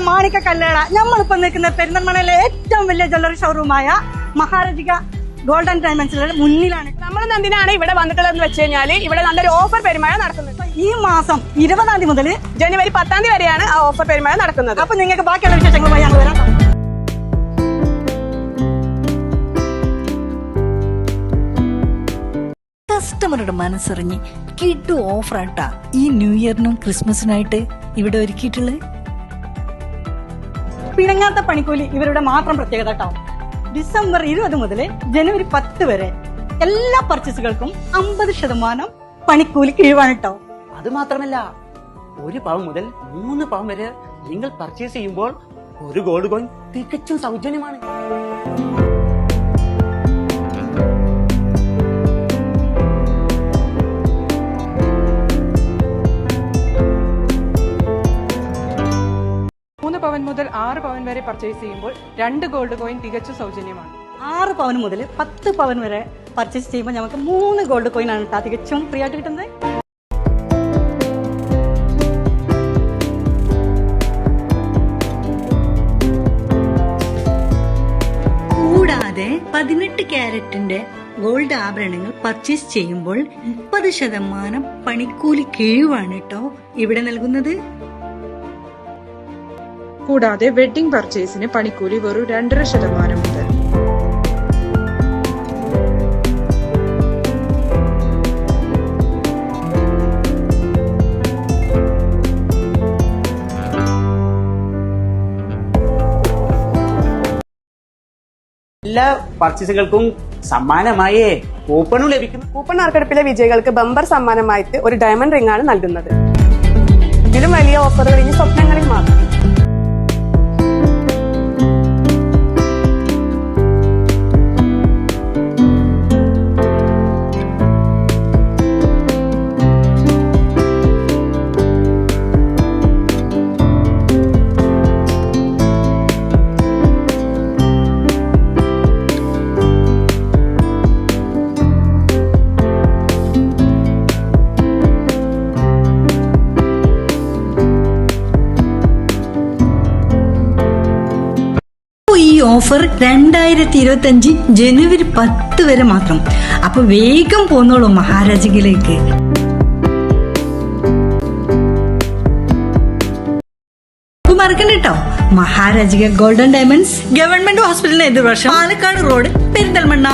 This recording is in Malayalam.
മാണിക്ക കല്ലേള. നമ്മളിപ്പോ നിൽക്കുന്ന പെരിന്തൽമണ്ണയിലെ ഏറ്റവും വലിയ ജ്വല്ലറി ഷോറൂമായ മഹാരാജിക ഗോൾഡൻ ഡയമണ്ട്സിന്റെ മുന്നിലാണ്. നമ്മൾ എന്തിനാണ് ഇവിടെ വന്നിട്ടുള്ളതെന്ന് വെച്ച് കഴിഞ്ഞാല് ഇവിടെ നല്ലൊരു ഓഫർ പെരുമഴ നടക്കുന്നത്. ഈ മാസം 20-ാം തീയതി മുതൽ ജനുവരി 10-ാം തീയതി വരെയാണ് ആ ഓഫർ പെരുമഴ നടക്കുന്നത്. അപ്പൊ നിങ്ങൾക്ക് ബാക്കിയുള്ള വിശേഷങ്ങളുമായി ഞങ്ങൾ വരാം. കസ്റ്റമറുടെ മനസ്സറിഞ്ഞ് കിട്ടു ഓഫറാട്ടാ ഈ ന്യൂ ഇയറിനും ക്രിസ്മസിനായിട്ട് ഇവിടെ ഒരുക്കിയിട്ടുള്ളത്. പിണങ്ങാത്ത പണിക്കൂലി ഇവരുടെ മാത്രം പ്രത്യേകത കേട്ടോ. ഡിസംബർ 20 മുതൽ ജനുവരി 10 വരെ എല്ലാ പർച്ചേസുകൾക്കും 50% പണിക്കൂലി കിഴിവാണ് കേട്ടോ. അത് മാത്രമല്ല, 1 പവൻ മുതൽ 3 പവൻ വരെ നിങ്ങൾ പർച്ചേസ് ചെയ്യുമ്പോൾ 1 ഗോൾഡ് കോയിൻ തികച്ചും സൗജന്യമാണ്. പവൻ മുതൽ 6 പവൻ വരെ പർച്ചേസ് ചെയ്യുമ്പോൾ 2 ഗോൾഡ് കോയിൻ തികച്ചും സൗജന്യമാണ്. 6 പവൻ മുതൽ 10 പവൻ വരെ പർച്ചേസ് ചെയ്യുമ്പോൾ നമുക്ക് 3 ഗോൾഡ് കോയിൻ ആണ് കേട്ടോ തികച്ചും ഫ്രീ ആയിട്ട് കിട്ടുന്നത്. കൂടാതെ 18 ക്യാരറ്റിന്റെ ഗോൾഡ് ആഭരണങ്ങൾ പർച്ചേസ് ചെയ്യുമ്പോൾ 30% പണിക്കൂലി കിഴിവാണ് കേട്ടോ ഇവിടെ നൽകുന്നത്. കൂടാതെ വെഡിംഗ് പർച്ചേസിന് പണിക്കൂലി വെറും 2.5% മുതൽ. എല്ലാ പർച്ചേസുകൾക്കും സമ്മാനമായേ കൂപ്പണും ലഭിക്കുന്നു. കൂപ്പൺ നറുക്കെടുപ്പിലെ വിജയികൾക്ക് ബമ്പർ സമ്മാനമായിട്ട് ഒരു ഡയമണ്ട് റിംഗ് ആണ് നൽകുന്നത്. ഇതിലും വലിയ ഓഫറുകൾ ഇനി സ്വപ്നങ്ങളിൽ മാത്രം. ഈ ഓഫർ 2025 ജനുവരി 10 വരെ മാത്രം. അപ്പൊ വേഗം പോന്നോളൂ മഹാരാജികയിലേക്ക്. മറക്കണ്ട കേട്ടോ, മഹാരാജിക ഗോൾഡൻ ഡയമണ്ട്സ്, ഗവൺമെന്റ് ഹോസ്പിറ്റലിന് എതിർവശം, പാലക്കാട് റോഡ്, പെരിന്തൽമണ്ണ.